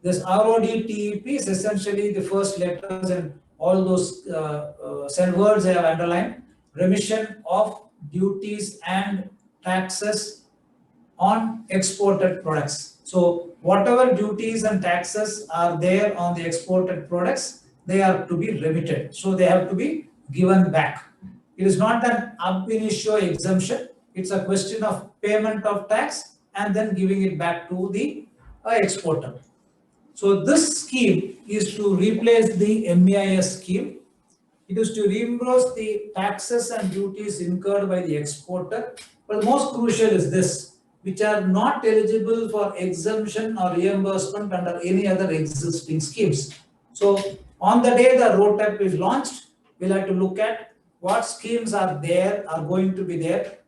This RODTEP is essentially the first letters and all those said words I have underlined. Remission of duties and taxes on exported products. So whatever duties and taxes are there on the exported products, they are to be remitted. So they have to be given back. It is not an ab initio exemption. It's a question of payment of tax and then giving it back to the exporter. So this scheme is to replace the MEIS scheme. It is to reimburse the taxes and duties incurred by the exporter. But the most crucial is this, which are not eligible for exemption or reimbursement under any other existing schemes. So on the day the RoDTEP is launched, we'll have to look at what schemes are there, are going to be there,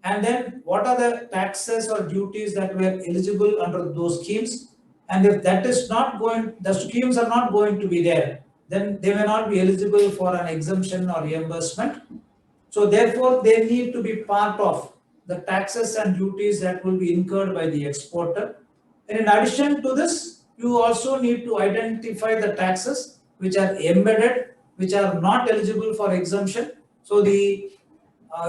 and then what are the taxes or duties that were eligible under those schemes. And if that is not going, the schemes are not going to be there, then they may not be eligible for an exemption or reimbursement. So therefore, they need to be part of the taxes and duties that will be incurred by the exporter. And in addition to this, you also need to identify the taxes which are embedded, which are not eligible for exemption. So the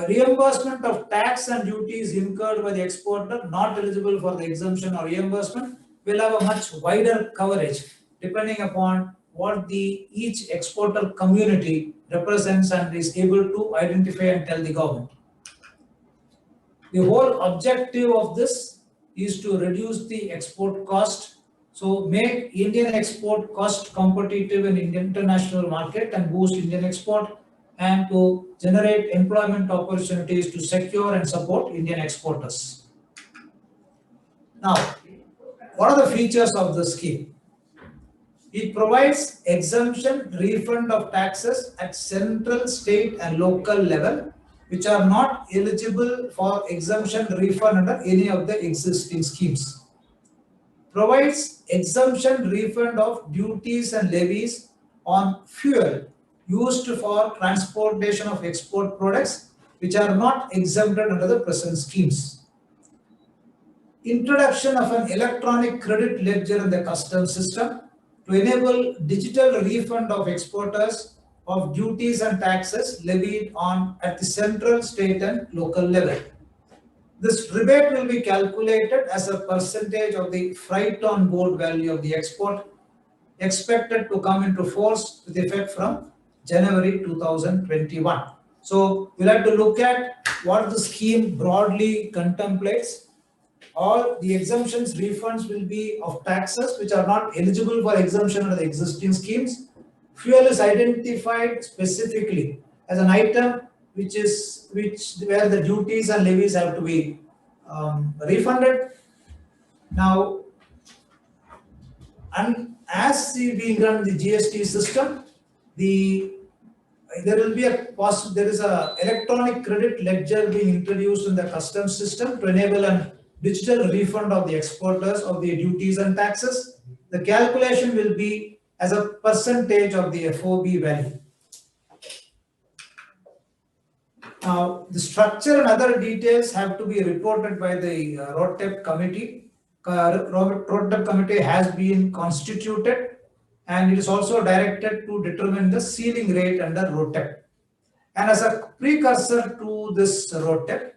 reimbursement of tax and duties incurred by the exporter not eligible for the exemption or reimbursement will have a much wider coverage depending upon what the each exporter community represents and is able to identify and tell the government. The whole objective of this is to reduce the export cost, so make Indian export cost competitive in Indian international market and boost Indian export, and to generate employment opportunities to secure and support Indian exporters. Now, what are the features of the scheme? It provides exemption refund of taxes at central, state and local level which are not eligible for exemption refund under any of the existing schemes. Provides exemption refund of duties and levies on fuel used for transportation of export products which are not exempted under the present schemes. Introduction of an electronic credit ledger in the customs system to enable digital refund of exporters of duties and taxes levied on at the central, state and local level. This rebate will be calculated as a percentage of the freight on board value of the export, expected to come into force with effect from January 2021. So we'll have to look at what the scheme broadly contemplates. All the exemptions refunds will be of taxes which are not eligible for exemption under the existing schemes. Fuel is identified specifically as an item where the duties and levies have to be refunded. Now, and as being run the GST system, there will be there is a electronic credit ledger being introduced in the customs system to enable a digital refund of the exporters of the duties and taxes. The calculation will be as a percentage of the FOB value. Now, the structure and other details have to be reported by the RoDTEP committee. RoDTEP committee has been constituted and it is also directed to determine the ceiling rate under RoDTEP. And as a precursor to this RoDTEP,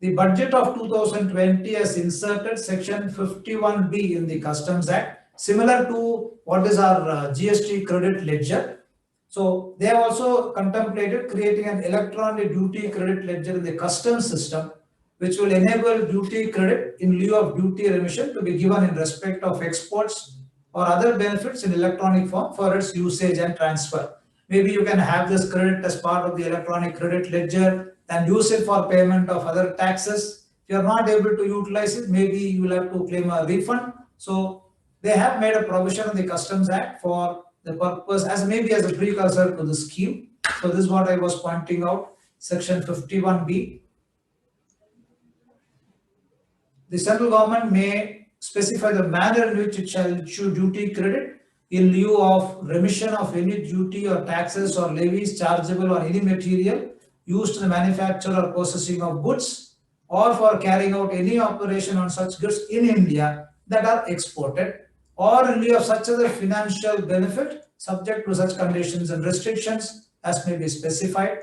the budget of 2020 has inserted section 51B in the Customs Act, similar to what is our GST credit ledger. So they have also contemplated creating an electronic duty credit ledger in the customs system, which will enable duty credit in lieu of duty remission to be given in respect of exports or other benefits in electronic form for its usage and transfer. Maybe you can have this credit as part of the electronic credit ledger and use it for payment of other taxes. If you are not able to utilize it, maybe you will have to claim a refund. So they have made a provision in the Customs Act for the purpose as maybe as a precursor to the scheme. So this is what I was pointing out, section 51B. The central government may specify the manner in which it shall issue duty credit in lieu of remission of any duty or taxes or levies chargeable on any material used in the manufacture or processing of goods or for carrying out any operation on such goods in India that are exported, or in lieu of such other financial benefit, subject to such conditions and restrictions as may be specified.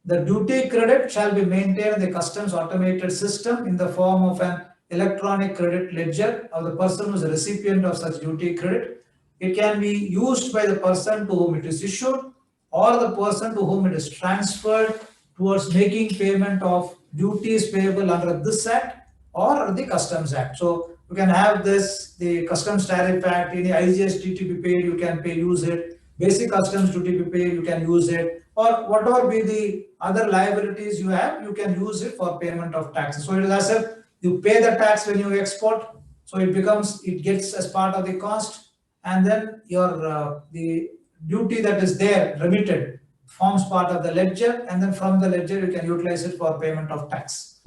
The duty credit shall be maintained in the customs automated system in the form of an electronic credit ledger of the person who is a recipient of such duty credit. It can be used by the person to whom it is issued or the person to whom it is transferred towards making payment of duties payable under this act or the Customs Act. So you can have this, the Customs Tariff Act, any IGST to be paid, you can use it. Basic customs duty to be paid, you can use it, or whatever be the other liabilities you have, you can use it for payment of taxes. So it is as if you pay the tax when you export, so it gets as part of the cost, and then your the duty that is there remitted forms part of the ledger, and then from the ledger you can utilize it for payment of tax.